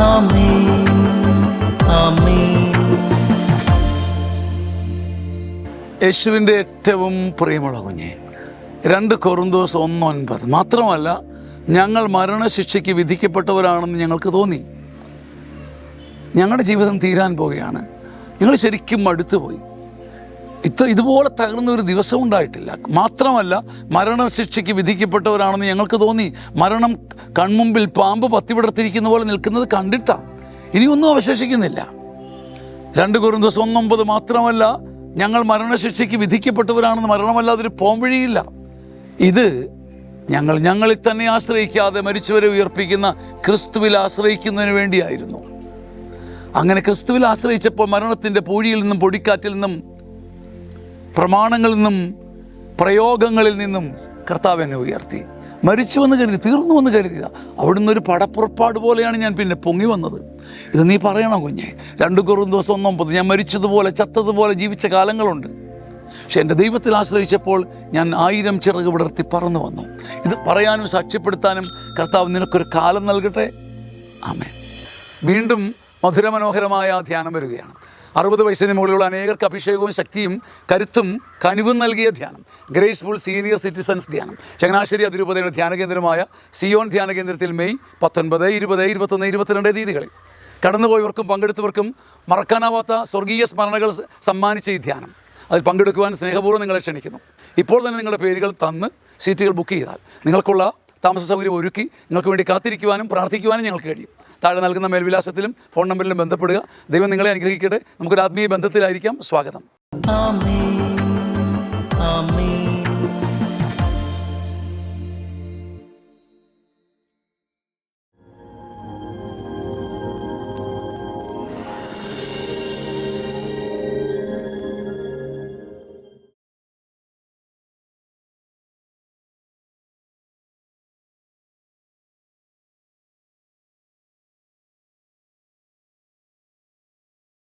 ആമേൻ, ആമേൻ. യേശുവിൻ്റെ ഏറ്റവും പ്രിയമുള്ള കുഞ്ഞെ, 2 കൊറിന്തോസ് 1:9. മാത്രമല്ല, ഞങ്ങൾ മരണശിക്ഷയ്ക്ക് വിധിക്കപ്പെട്ടവരാണെന്ന് ഞങ്ങൾക്ക് തോന്നി. ഞങ്ങളുടെ ജീവിതം തീരാൻ പോവുകയാണ്. ഞങ്ങൾ ശരിക്കും മടുത്തുപോയി. ഇതുപോലെ തകർന്ന ഒരു ദിവസം ഉണ്ടായിട്ടില്ല. മാത്രമല്ല, മരണശിക്ഷയ്ക്ക് വിധിക്കപ്പെട്ടവരാണെന്ന് ഞങ്ങൾക്ക് തോന്നി. മരണം കൺമുമ്പിൽ പാമ്പ് പത്തിവിടർത്തിരിക്കുന്ന പോലെ നിൽക്കുന്നത് കണ്ടിട്ടാ. ഇനിയൊന്നും അവശേഷിക്കുന്നില്ല. 2 കൊരിന്തോസ് 1:9. മാത്രമല്ല, ഞങ്ങൾ മരണശിക്ഷയ്ക്ക് വിധിക്കപ്പെട്ടവരാണെന്ന്, മരണമല്ലാതൊരു പോംവഴിയില്ല. ഇത് ഞങ്ങളിൽ തന്നെ ആശ്രയിക്കാതെ മരിച്ചവരെ ഉയർപ്പിക്കുന്ന ക്രിസ്തുവിൽ ആശ്രയിക്കുന്നതിന് വേണ്ടിയായിരുന്നു. അങ്ങനെ ക്രിസ്തുവിൽ ആശ്രയിച്ചപ്പോൾ മരണത്തിൻ്റെ പൂഴിയിൽ നിന്നും, പൊടിക്കാറ്റിൽ നിന്നും, പ്രമാണങ്ങളിൽ നിന്നും, പ്രയോഗങ്ങളിൽ നിന്നും കർത്താവ് എന്നെ ഉയർത്തി. മരിച്ചുവെന്ന് കരുതി, തീർന്നുവെന്ന് കരുതിയ അവിടുന്ന് ഒരു പടപ്പുറപ്പാട് പോലെയാണ് ഞാൻ പിന്നെ പൊങ്ങി വന്നത്. ഇത് നീ പറയണം കുഞ്ഞെ. 2 കൊരിന്തോസ് 1:9. ഞാൻ മരിച്ചതുപോലെ, ചത്തതുപോലെ ജീവിച്ച കാലങ്ങളുണ്ട്. പക്ഷെ എൻ്റെ ദൈവത്തിൽ ആശ്രയിച്ചപ്പോൾ ഞാൻ 1000 ചിറക് വിടർത്തി പറന്നു വന്നു. ഇത് പറയാനും സാക്ഷ്യപ്പെടുത്താനും കർത്താവ് നിനക്കൊരു കാലം നൽകട്ടെ. ആമേൻ. വീണ്ടും മധുരമനോഹരമായ ധ്യാനം വരികയാണ്. 60 വയസ്സിന് മുകളിലുള്ള അനേകർക്ക് അഭിഷേകവും ശക്തിയും കരുത്തും കനിവും നൽകിയ ധ്യാനം, ഗ്രേസ്ഫുൾ സീനിയർ സിറ്റിസൺസ് ധ്യാനം. ചങ്ങനാശ്ശേരി അതിരൂപതയുടെ ധ്യാനകേന്ദ്രമായ സിയോൺ ധ്യാനകേന്ദ്രത്തിൽ മെയ് 19, 20, 21, 22 തീയതികളിൽ കടന്നുപോയവർക്കും പങ്കെടുത്തവർക്കും മറക്കാനാവാത്ത സ്വർഗീയ സ്മരണകൾ സമ്മാനിച്ച ഈ ധ്യാനം, അതിൽ പങ്കെടുക്കുവാൻ സ്നേഹപൂർവ്വം നിങ്ങളെ ക്ഷണിക്കുന്നു. ഇപ്പോൾ തന്നെ നിങ്ങളുടെ പേരുകൾ തന്ന് സീറ്റുകൾ ബുക്ക് ചെയ്താൽ നിങ്ങൾക്കുള്ള താമസ സൗകര്യം ഒരുക്കി നിങ്ങൾക്ക് വേണ്ടി കാത്തിരിക്കുവാനും പ്രാർത്ഥിക്കുവാനും ഞങ്ങൾക്ക് കഴിയും. താഴെ നൽകുന്ന മേൽവിലാസത്തിലും ഫോൺ നമ്പറിലും ബന്ധപ്പെടുക. ദൈവം നിങ്ങളെ അനുഗ്രഹിക്കട്ടെ. നമുക്കൊരു ആത്മീയ ബന്ധത്തിലായിരിക്കാം. സ്വാഗതം. ആമേൻ, ആമേൻ.